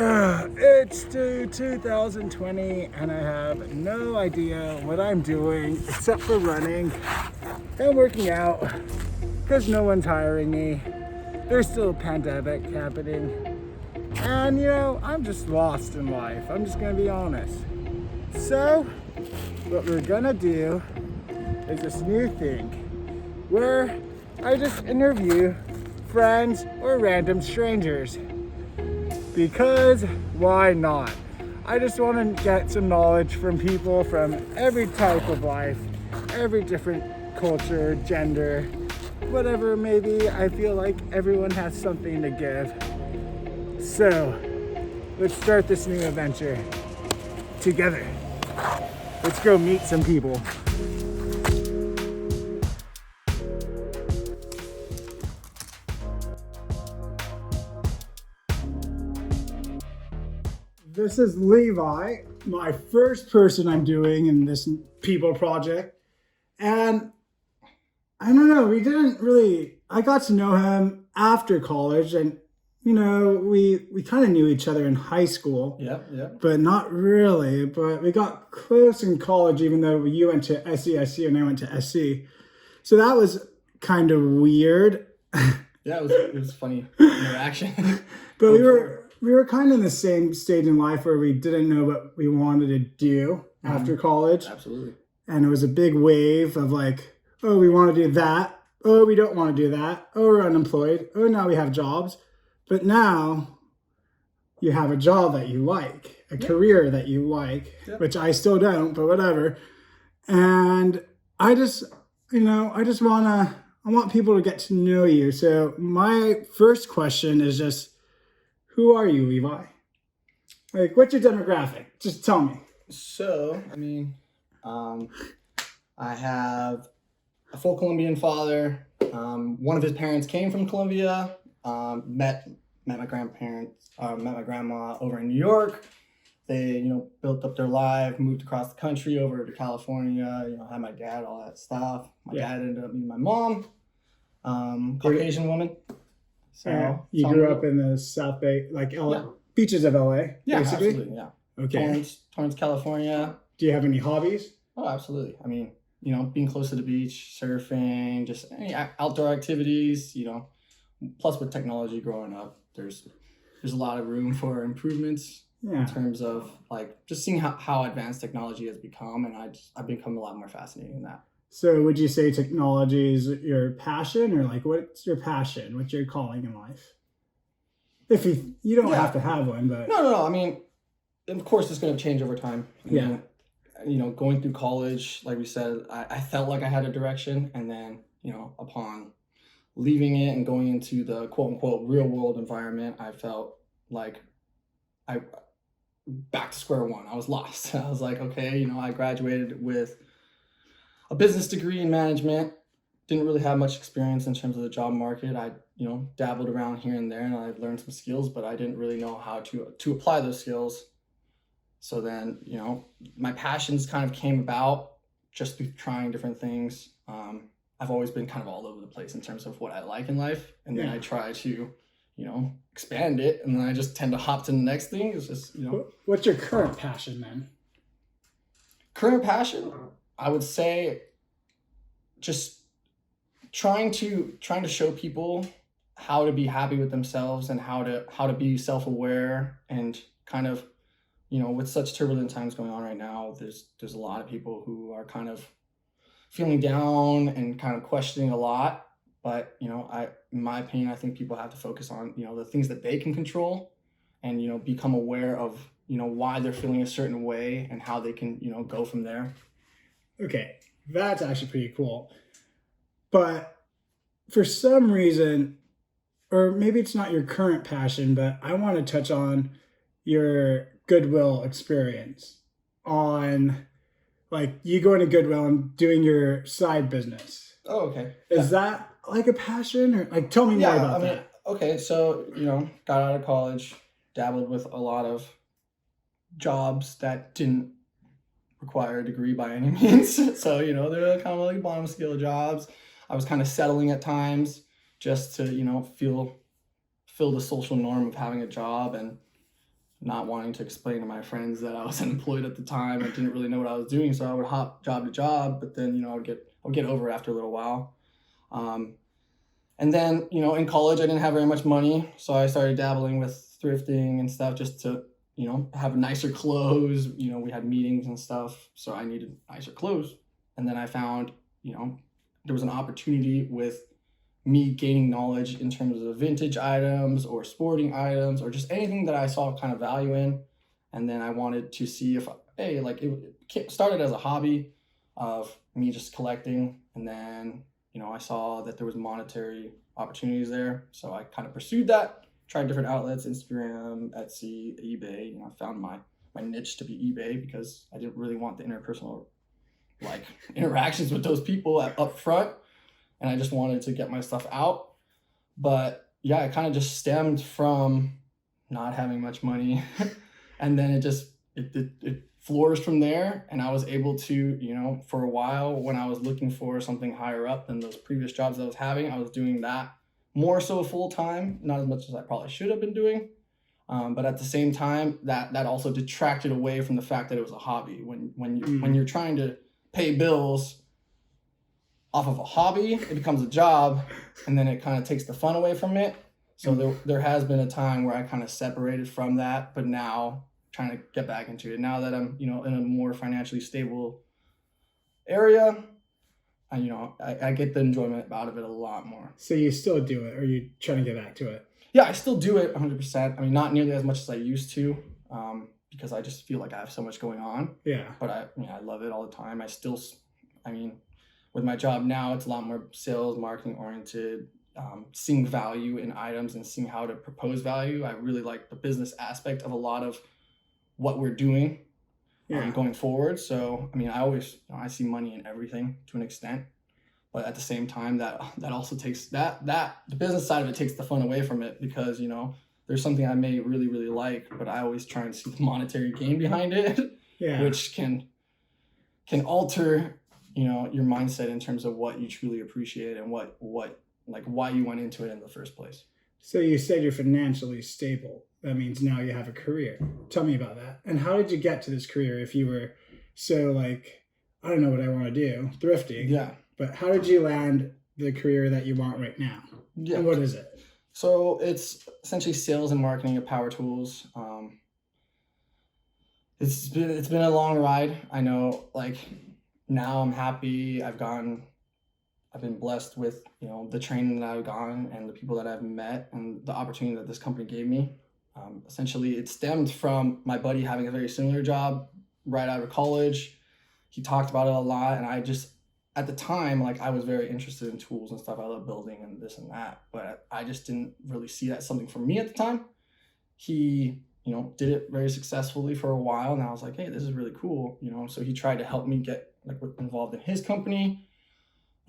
It's 2020 and I have no idea what I'm doing except for running and working out because no one's hiring me. There's still a pandemic happening. And I'm just lost in life. I'm just gonna be honest. So, what we're gonna do is this new thing where I just interview friends or random strangers. Because why not? I just want to get some knowledge from people from every type of life, every different culture, gender, whatever it may be. I feel like everyone has something to give. So, let's start this new adventure together. Let's go meet some people. This is Levi, my first person I'm doing in this people project. And I don't know, I got to know him after college and, we kind of knew each other in high school. Yeah. But not really. But we got close in college, even though you went to SEIC and I went to SC. So that was kind of weird. Yeah, it was funny interaction. But we were kind of in the same stage in life where we didn't know what we wanted to do after college. Absolutely. And it was a big wave of like, oh, we want to do that. Oh, we don't want to do that. Oh, we're unemployed. Oh, now we have jobs. But now you have a job that you like, a career that you like, which I still don't, but whatever. And I want people to get to know you. So my first question is just, who are you, Levi? Like, what's your demographic? Just tell me. So, I have a full Colombian father. One of his parents came from Colombia. Met my grandparents. Met my grandma over in New York. They, built up their life, moved across the country over to California. Had my dad, all that stuff. My dad ended up meeting my mom, Caucasian woman. So you grew up in the South Bay, like beaches of LA, yeah, basically? Absolutely, yeah. Okay. Torrance, California. Do you have any hobbies? Oh, absolutely. Being close to the beach, surfing, just any outdoor activities, plus with technology growing up, there's a lot of room for improvements in terms of like just seeing how advanced technology has become. And I've become a lot more fascinated in that. So would you say technology is your passion, or like what's your passion? What's your calling in life? If you don't have to have one, but no. Of course, it's going to change over time. Going through college, like we said, I felt like I had a direction, and then upon leaving it and going into the quote unquote real world environment, I felt like I back to square one. I was lost. I was like, okay, I graduated with a business degree in management, didn't really have much experience in terms of the job market. I, dabbled around here and there and I learned some skills, but I didn't really know how to apply those skills. So then, my passions kind of came about just through trying different things. I've always been kind of all over the place in terms of what I like in life. And then I try to, expand it. And then I just tend to hop to the next thing. It's just, What's your current passion then? Current passion? I would say just trying to show people how to be happy with themselves and how to be self-aware and kind of, with such turbulent times going on right now, there's a lot of people who are kind of feeling down and kind of questioning a lot. But, in my opinion, I think people have to focus on, the things that they can control and, become aware of, why they're feeling a certain way and how they can, go from there. Okay, that's actually pretty cool. But for some reason, or maybe it's not your current passion, but I want to touch on your Goodwill experience on like you going to Goodwill and doing your side business. Oh, okay. Is that like a passion, or like tell me more about that? Okay, so, got out of college, dabbled with a lot of jobs that didn't require a degree by any means. So, they're kind of like bottom scale jobs. I was kind of settling at times just to, fill the social norm of having a job. And not wanting to explain to my friends that I was unemployed at the time. I didn't really know what I was doing, so I would hop job to job, but then, I would get over it after a little while. And then, in college, I didn't have very much money, so I started dabbling with thrifting and stuff just to, have nicer clothes. We had meetings and stuff, so I needed nicer clothes. And then I found, there was an opportunity with me gaining knowledge in terms of vintage items or sporting items or just anything that I saw kind of value in. And then I wanted to see if, hey, like it started as a hobby of me just collecting. And then, I saw that there was monetary opportunities there. So I kind of pursued that, tried different outlets, Instagram, Etsy, eBay. I found my niche to be eBay because I didn't really want the interpersonal interactions with those people up front. And I just wanted to get my stuff out. But yeah, it kind of just stemmed from not having much money. And then it flourished from there. And I was able to, for a while when I was looking for something higher up than those previous jobs that I was having, I was doing that more so full time, not as much as I probably should have been doing. But at the same time, that also detracted away from the fact that it was a hobby. When you're trying to pay bills off of a hobby, it becomes a job, and then it kind of takes the fun away from it. So there has been a time where I kind of separated from that, but now trying to get back into it. Now that I'm, in a more financially stable area, I get the enjoyment out of it a lot more. So you still do it, or are you trying to get back to it? Yeah, I still do it 100%. I mean, not nearly as much as I used to, because I just feel like I have so much going on. Yeah. But I love it all the time. With my job now, it's a lot more sales, marketing oriented, seeing value in items and seeing how to propose value. I really like the business aspect of a lot of what we're doing going forward. So, I always, I see money in everything to an extent, but at the same time, that also takes the business side of it takes the fun away from it because, there's something I may really, really like, but I always try and see the monetary gain behind it, which can alter your mindset in terms of what you truly appreciate and what why you went into it in the first place. So you said you're financially stable. That means now you have a career. Tell me about that. And how did you get to this career if you were so I don't know what I want to do, thrifting. Yeah. But how did you land the career that you want right now? Yeah. And what is it? So it's essentially sales and marketing of power tools. It's been a long ride. I know, now I'm happy. I've been blessed with, the training that I've gone and the people that I've met and the opportunity that this company gave me. Essentially, it stemmed from my buddy having a very similar job right out of college. He talked about it a lot, and I just, at the time, I was very interested in tools and stuff. I love building and this and that, but I just didn't really see that something for me at the time. He, did it very successfully for a while, and I was like, hey, this is really cool, So he tried to help me get involved in his company.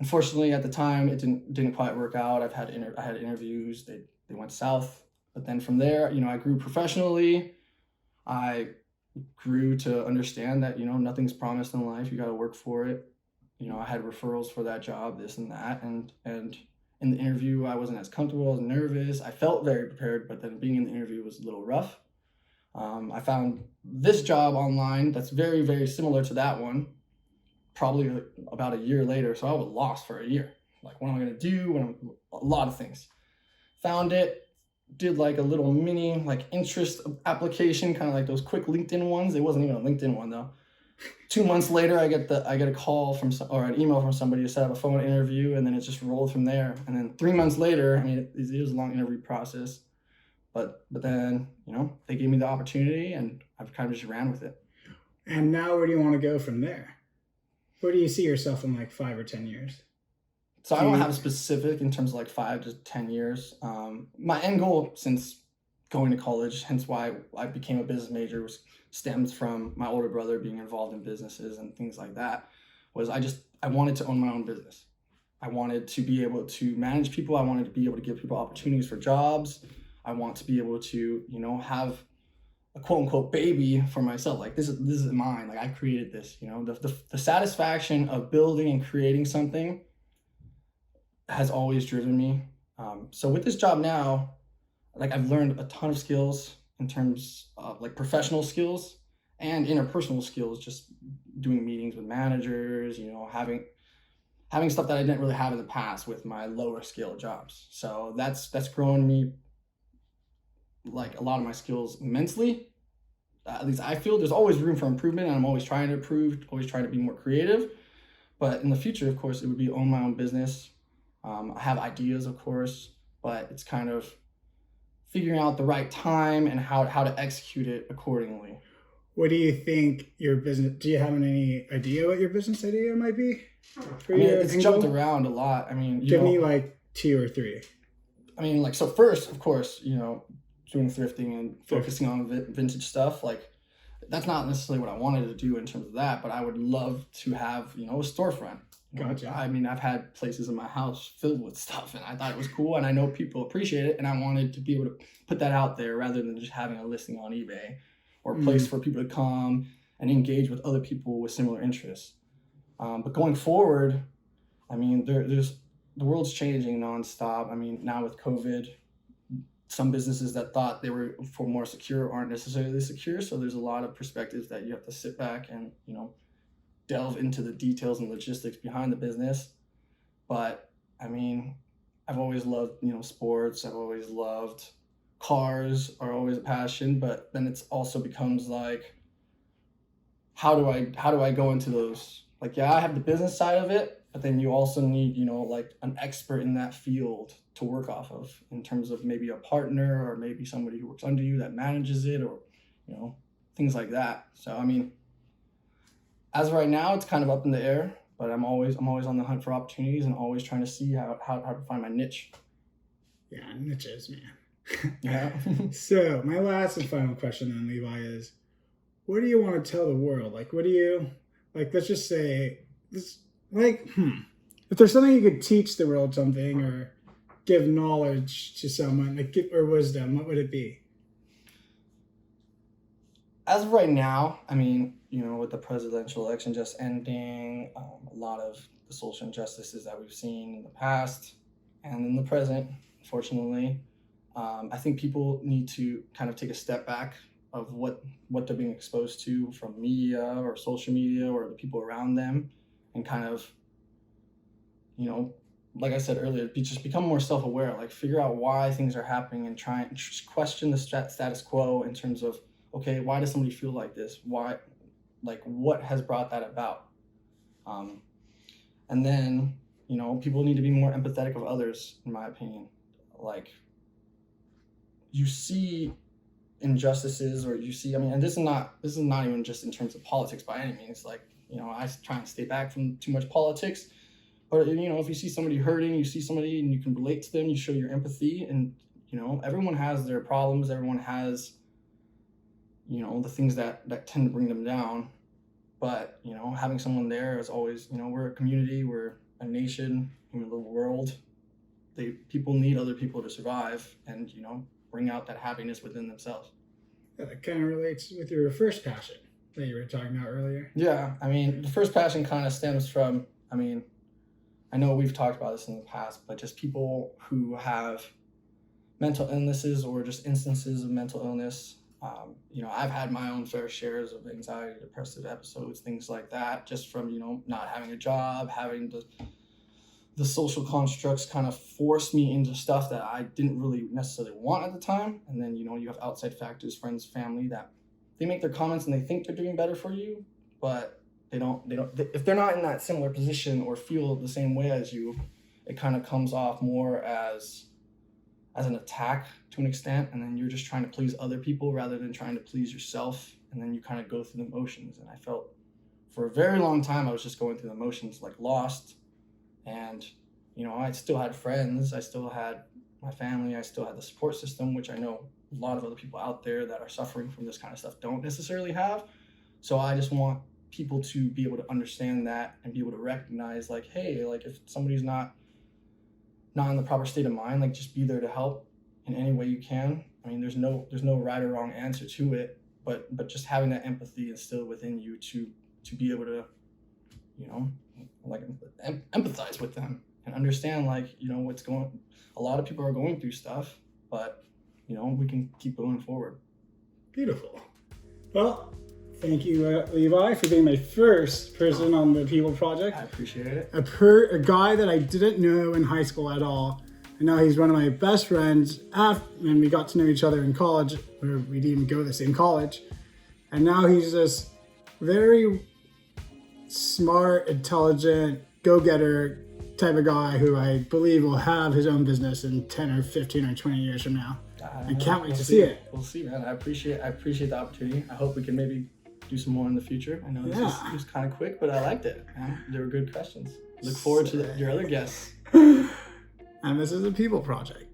Unfortunately, at the time, it didn't quite work out. I had interviews. They went south. But then from there, I grew professionally. I grew to understand that, nothing's promised in life. You got to work for it. I had referrals for that job, this and that. And in the interview, I wasn't as comfortable. I was nervous. I felt very prepared, but then being in the interview was a little rough. I found this job online that's very, very similar to that one, probably about a year later. So I was lost for a year. What am I going to do? A lot of things. Found it, did a little mini interest application, kind of like those quick LinkedIn ones. It wasn't even a LinkedIn one though. 2 months later, I get a call or an email from somebody to set up a phone interview, and then it just rolled from there. And then 3 months later, it was a long interview process, but then they gave me the opportunity, and I've kind of just ran with it. And now, where do you want to go from there? Where do you see yourself in 5 or 10 years? So I don't have a specific in terms of 5 to 10 years. My end goal since going to college, hence why I became a business major, stems from my older brother being involved in businesses and things like that, was I wanted to own my own business. I wanted to be able to manage people. I wanted to be able to give people opportunities for jobs. I want to be able to, have a quote unquote baby for myself. This is mine. I created this, the satisfaction of building and creating something has always driven me. So with this job now, I've learned a ton of skills in terms of like professional skills and interpersonal skills, just doing meetings with managers, having stuff that I didn't really have in the past with my lower scale jobs. So that's grown me, like, a lot of my skills immensely. At least I feel there's always room for improvement, and I'm always trying to improve, always trying to be more creative. But in the future, of course, it would be own my own business. I have ideas, of course, but it's kind of figuring out the right time and how to execute it accordingly. What do you think your business? Do you have any idea what your business idea might be? I mean, it's jumped around a lot. I mean, give me like 2 or 3. I mean, like, so first, of course, doing thrifting and focusing on vintage stuff, like, that's not necessarily what I wanted to do in terms of that, but I would love to have, a storefront. Gotcha. I mean, I've had places in my house filled with stuff, and I thought it was cool, and I know people appreciate it, and I wanted to be able to put that out there rather than just having a listing on eBay or a place for people to come and engage with other people with similar interests. But going forward, I mean, there's the world's changing nonstop. I mean, now with COVID, some businesses that thought they were for more secure aren't necessarily secure. So there's a lot of perspectives that you have to sit back and, delve into the details and logistics behind the business. But I mean, I've always loved, sports. I've always loved cars, are always a passion, but then it's also becomes like, how do I go into those? Like, yeah, I have the business side of it, but then you also need, like, an expert in that field to work off of, in terms of maybe a partner or maybe somebody who works under you that manages it, or, things like that. So, I mean, as of right now, it's kind of up in the air, but I'm always on the hunt for opportunities and always trying to see how to find my niche. Yeah, niches, man. Yeah. So my last and final question then, Levi, is what do you want to tell the world? Like, what do you, like, let's just say this, like, if there's something you could teach the world something or give knowledge to someone, like, or wisdom, what would it be? As of right now, I mean, with the presidential election just ending, a lot of the social injustices that we've seen in the past and in the present, unfortunately, I think people need to kind of take a step back of what they're being exposed to from media or social media or the people around them, and kind of, like I said earlier, just become more self-aware, like figure out why things are happening and try and question the status quo in terms of, okay, why does somebody feel like this? Why, like, what has brought that about? And then, people need to be more empathetic of others, in my opinion. Like, you see injustices, or you see, I mean, and this is not even just in terms of politics by any means. Like, I try and stay back from too much politics. But, if you see somebody hurting, you see somebody and you can relate to them, you show your empathy. And, everyone has their problems. Everyone has, the things that tend to bring them down. But, having someone there is always, we're a community, we're a nation, the world. People need other people to survive and, bring out that happiness within themselves. Yeah, that kind of relates with your first passion that you were talking about earlier. Yeah, I mean, the first passion kind of stems from, I mean, I know we've talked about this in the past, but just people who have mental illnesses or just instances of mental illness. I've had my own fair shares of anxiety, depressive episodes, things like that, just from, not having a job, having the social constructs kind of force me into stuff that I didn't really necessarily want at the time. And then, you have outside factors, friends, family, that they make their comments and they think they're doing better for you, but they don't, if they're not in that similar position or feel the same way as you, it kind of comes off more as an attack to an extent. And then you're just trying to please other people rather than trying to please yourself. And then you kind of go through the motions. And I felt for a very long time, I was just going through the motions, like lost. And, I still had friends, I still had my family, I still had the support system, which I know a lot of other people out there that are suffering from this kind of stuff don't necessarily have. So I just want people to be able to understand that and be able to recognize, like, hey, like, if somebody's not in the proper state of mind, like, just be there to help in any way you can. I mean, there's no right or wrong answer to it, but just having that empathy instilled within you to be able to, like, empathize with them and understand, like, a lot of people are going through stuff, but, we can keep going forward. Beautiful. Well, thank you, Levi, for being my first person on the People Project. I appreciate it. A guy that I didn't know in high school at all. And now he's one of my best friends. And we got to know each other in college, where we didn't even go to the same college. And now he's this very smart, intelligent, go-getter type of guy who I believe will have his own business in 10 or 15 or 20 years from now. I can't wait to see it. We'll see, man. I appreciate the opportunity. I hope we can maybe do some more in the future. I know this was kind of quick, but I liked it, man. They were good questions. Look forward to your other guests. And this is a People Project.